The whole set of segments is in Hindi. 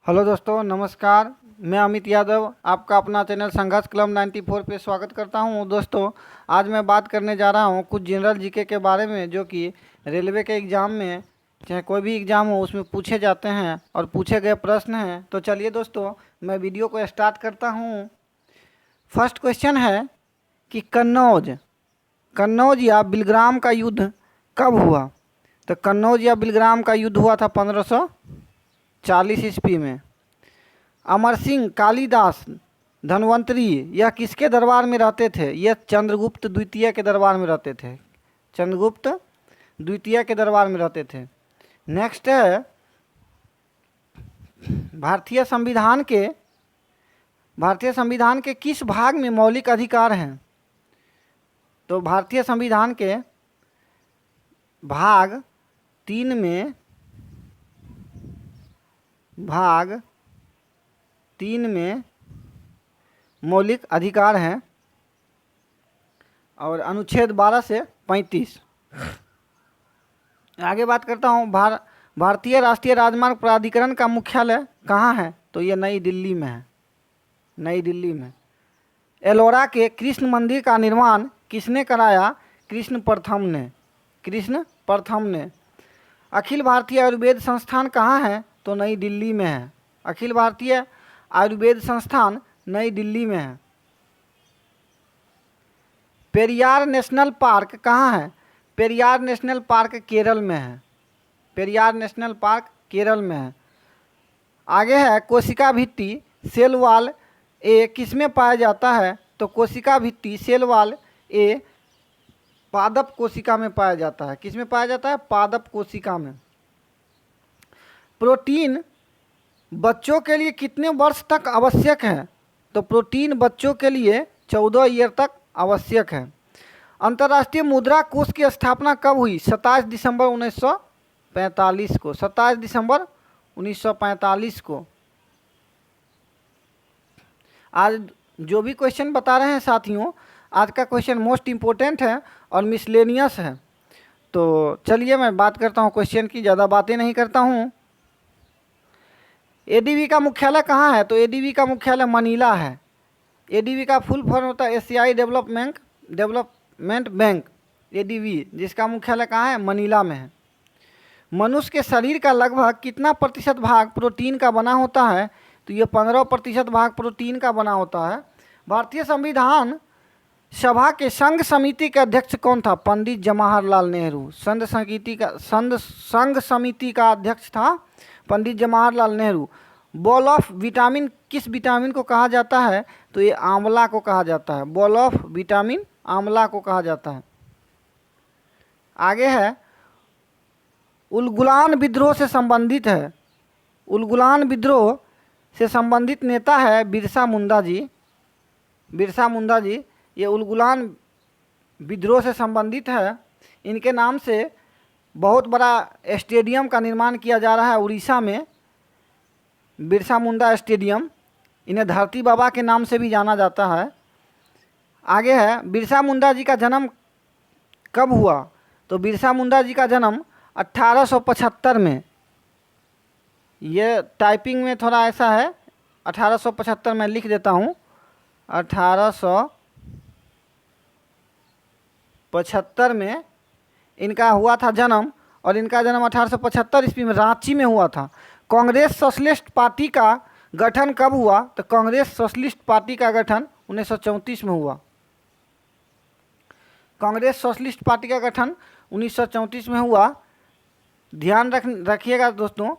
हेलो दोस्तों, नमस्कार। मैं अमित यादव आपका अपना चैनल संघर्ष क्लब 94 पे स्वागत करता हूं। दोस्तों, आज मैं बात करने जा रहा हूं कुछ जनरल जीके के बारे में, जो कि रेलवे के एग्ज़ाम में, चाहे कोई भी एग्ज़ाम हो, उसमें पूछे जाते हैं और पूछे गए प्रश्न हैं। तो चलिए दोस्तों, मैं वीडियो को स्टार्ट करता हूँ। फर्स्ट क्वेश्चन है कि कन्नौज कन्नौज या बिलग्राम का युद्ध कब हुआ? तो कन्नौज या बिलग्राम का युद्ध हुआ था 1540 ईस्वी में। अमर सिंह कालिदास धनवंतरी यह किसके दरबार में रहते थे? यह चंद्रगुप्त द्वितीय के दरबार में रहते थे। चंद्रगुप्त द्वितीय के दरबार में रहते थे। नेक्स्ट है, भारतीय संविधान के किस भाग में मौलिक अधिकार हैं? तो भारतीय संविधान के भाग 3 में मौलिक अधिकार हैं और अनुच्छेद 12 से 35। आगे बात करता हूँ, भारतीय राष्ट्रीय राजमार्ग प्राधिकरण का मुख्यालय कहाँ है? तो ये नई दिल्ली में है। नई दिल्ली में। एलोरा के कृष्ण मंदिर का निर्माण किसने कराया? कृष्ण प्रथम ने। अखिल भारतीय आयुर्वेद संस्थान कहाँ है? तो नई दिल्ली में है। अखिल भारतीय आयुर्वेद संस्थान नई दिल्ली में है। पेरियार नेशनल पार्क कहाँ है? पेरियार नेशनल पार्क केरल में है। पेरियार नेशनल पार्क केरल में है। आगे है, कोशिका भित्ति सेल वॉल ए किसमें पाया जाता है? तो कोशिका भित्ति सेल वॉल ए पादप कोशिका में पाया जाता है। किसमें पाया जाता है? पादप कोशिका में। प्रोटीन बच्चों के लिए कितने वर्ष तक आवश्यक है? तो प्रोटीन बच्चों के लिए 14 ईयर तक आवश्यक है। अंतर्राष्ट्रीय मुद्रा कोष की स्थापना कब हुई? 27 दिसंबर 1945 को। 27 दिसंबर 1945 को। आज जो भी क्वेश्चन बता रहे हैं साथियों, आज का क्वेश्चन मोस्ट इम्पोर्टेंट है और मिसलेनियस है। तो चलिए मैं बात करता हूँ क्वेश्चन की, ज़्यादा बातें नहीं करता हूँ। एडीबी का मुख्यालय कहाँ है? तो एडीबी का मुख्यालय मनीला है। एडीबी का फुल फॉर्म होता है एशियाई डेवलपमेंट बैंक, एडीबी, जिसका मुख्यालय कहाँ है? मनीला में है। मनुष्य के शरीर का लगभग कितना प्रतिशत भाग प्रोटीन का बना होता है? तो ये 15% भाग प्रोटीन का बना होता है। भारतीय संविधान सभा के संघ समिति के अध्यक्ष कौन था? पंडित जवाहरलाल नेहरू। संघ समिति का अध्यक्ष था Pandit Jawaharlal Nehru. Ball of vitamin किस विटामिन को कहा जाता है? तो ये आंवला को कहा जाता है। बॉल ऑफ विटामिन आंवला को कहा जाता है। आगे है, उलगुलान विद्रोह से संबंधित है। उलगुलान विद्रोह से संबंधित नेता है बिरसा मुंडा जी। बिरसा मुंडा जी ये उलगुलान विद्रोह से संबंधित है। इनके नाम से बहुत बड़ा स्टेडियम का निर्माण किया जा रहा है उड़ीसा में, बिरसा मुंडा स्टेडियम। इन्हें धरती बाबा के नाम से भी जाना जाता है। आगे है, बिरसा मुंडा जी का जन्म कब हुआ? तो बिरसा मुंडा जी का जन्म 1875 में। ये टाइपिंग में थोड़ा ऐसा है, 1875 में लिख देता हूँ। 1875 में इनका हुआ था जन्म, और इनका जन्म 1875 ईस्वी में रांची में हुआ था। कांग्रेस सोशलिस्ट पार्टी का गठन कब हुआ? तो कांग्रेस सोशलिस्ट पार्टी का गठन 1934 में हुआ। कांग्रेस सोशलिस्ट पार्टी का गठन 1934 में हुआ। ध्यान रखिएगा दोस्तों,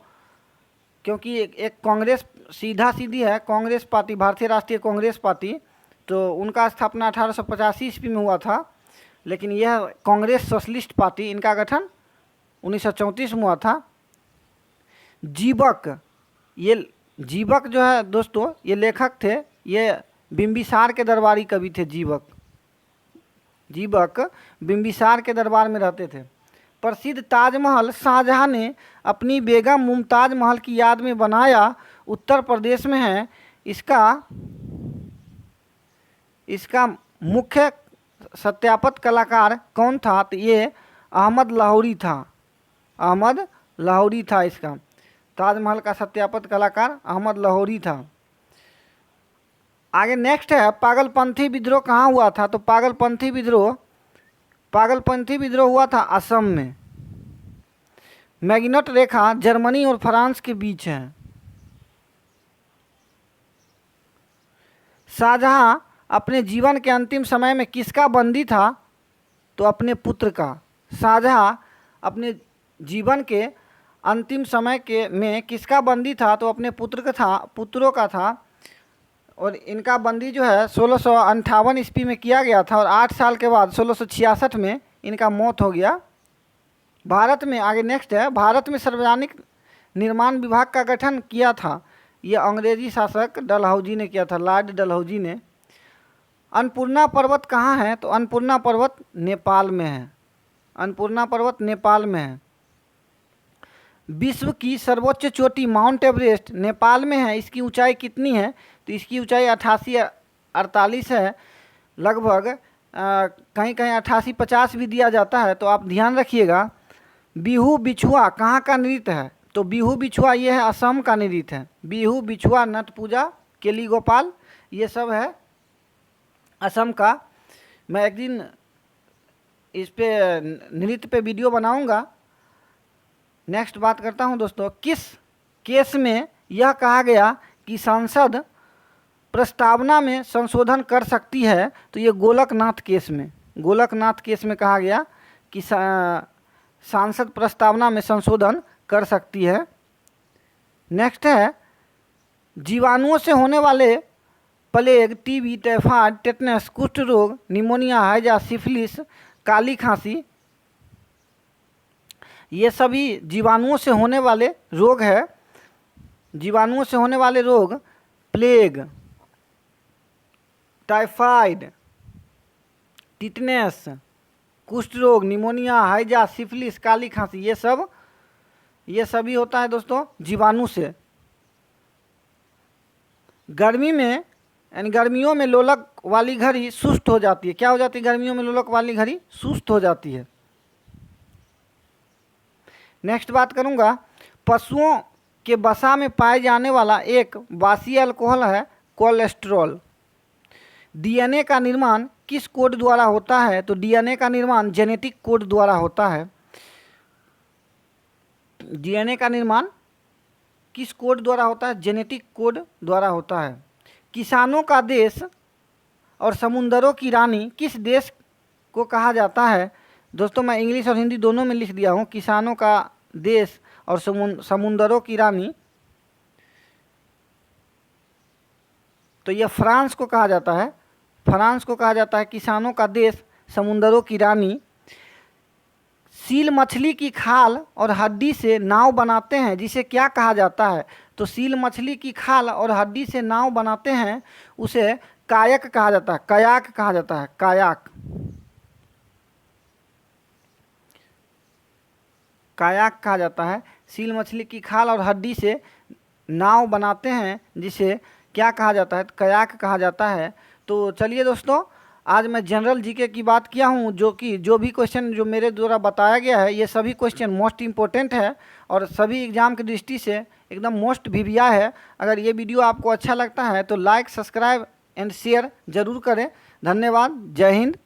क्योंकि एक कांग्रेस सीधा सीधी है कांग्रेस पार्टी, भारतीय राष्ट्रीय कांग्रेस पार्टी, तो उनका स्थापना 1885 ईस्वी में हुआ था। लेकिन यह कांग्रेस सोशलिस्ट पार्टी, इनका गठन 1934 में हुआ था। जीवक जो है दोस्तों, ये लेखक थे। ये बिंबिसार के दरबारी कवि थे। जीवक बिंबिसार के दरबार में रहते थे। प्रसिद्ध ताजमहल शाहजहां ने अपनी बेगम मुमताज महल की याद में बनाया, उत्तर प्रदेश में है। इसका मुख्य सत्यापत कलाकार कौन था? तो ये अहमद लाहौरी था। अहमद लाहौरी था इसका। ताजमहल का सत्यापित कलाकार अहमद लाहौरी था। आगे नेक्स्ट है पागलपंथी विद्रोह कहाँ हुआ था? तो पागलपंथी विद्रोह हुआ था असम में। मैग्नेट रेखा जर्मनी और फ्रांस के बीच है। शाहजहां अपने जीवन के अंतिम समय में किसका बंदी था? तो अपने पुत्र का। शाहजहां अपने जीवन के अंतिम समय में किसका बंदी था? तो अपने पुत्रों का था। और इनका बंदी जो है 1658 ईस्वी में किया गया था और 8 साल के बाद 1666 में इनका मौत हो गया। भारत में आगे नेक्स्ट है, भारत में सार्वजनिक निर्माण विभाग का गठन किया था। ये अंग्रेजी शासक डलहौजी ने किया था, लॉर्ड डलहौजी ने। अन्नपूर्णा पर्वत कहाँ है? तो अन्नपूर्णा पर्वत नेपाल में है। अन्नपूर्णा पर्वत नेपाल में है। विश्व की सर्वोच्च चोटी माउंट एवरेस्ट नेपाल में है। इसकी ऊंचाई कितनी है? तो इसकी ऊंचाई 88-48 है लगभग। कहीं कहीं 88-50 भी दिया जाता है, तो आप ध्यान रखिएगा। बिहू बिछुआ कहाँ का नृत्य है? तो बिहू बिछुआ ये है असम का नृत्य है। बिहू बिछुआ, नट पूजा, केली गोपाल, ये सब है असम का। मैं एक दिन इस पे नृत्य पे वीडियो बनाऊंगा। नेक्स्ट बात करता हूं दोस्तों, किस केस में यह कहा गया कि संसद प्रस्तावना में संशोधन कर सकती है? तो ये गोलकनाथ केस में कहा गया कि सांसद प्रस्तावना में संशोधन कर सकती है। नेक्स्ट है जीवाणुओं से होने वाले प्लेग, टीबी, टाइफाइड, टेटनस, कुष्ठ रोग, निमोनिया, हैजा, सिफिलिस, काली खांसी, ये सभी जीवाणुओं से होने वाले रोग है। जीवाणुओं से होने वाले रोग प्लेग, टाइफाइड, टिटनेस, कुष्ठ रोग, निमोनिया, हैजा, सिफिलिस, काली खांसी, ये सभी होता है दोस्तों जीवाणु से। गर्मियों में लोलक वाली घड़ी सुस्त हो जाती है। क्या हो जाती है? गर्मियों में लोलक वाली घड़ी सुस्त हो जाती है। नेक्स्ट बात करूंगा, पशुओं के वसा में पाए जाने वाला एक बासी अल्कोहल है कोलेस्ट्रॉल। डीएनए का निर्माण किस कोड द्वारा होता है? तो डीएनए का निर्माण जेनेटिक कोड द्वारा होता है। डीएनए का निर्माण किस कोड द्वारा होता है? जेनेटिक कोड द्वारा होता है। किसानों का देश और समुंदरों की रानी किस देश को कहा जाता है? दोस्तों मैं इंग्लिश और हिंदी दोनों में लिख दिया हूँ। किसानों का देश और समुंदरों की रानी, तो यह फ्रांस को कहा जाता है। फ्रांस को कहा जाता है किसानों का देश, समुंदरों की रानी। सील मछली की खाल और हड्डी से नाव बनाते हैं, जिसे क्या कहा जाता है? तो सील मछली की खाल और हड्डी से नाव बनाते हैं, उसे कायक कहा जाता है। कयाक कहा जाता है, कायाक। कायाक कहा जाता है। सील मछली की खाल और हड्डी से नाव बनाते हैं, जिसे क्या कहा जाता है? कयाक कहा जाता है। तो चलिए दोस्तों, आज मैं जनरल जीके की बात किया हूँ, जो भी क्वेश्चन जो मेरे द्वारा बताया गया है, ये सभी क्वेश्चन मोस्ट इम्पोर्टेंट है और सभी एग्जाम की दृष्टि से एकदम मोस्ट वीवीआई है। अगर ये वीडियो आपको अच्छा लगता है तो लाइक, सब्सक्राइब एंड शेयर ज़रूर करें। धन्यवाद। जय हिंद।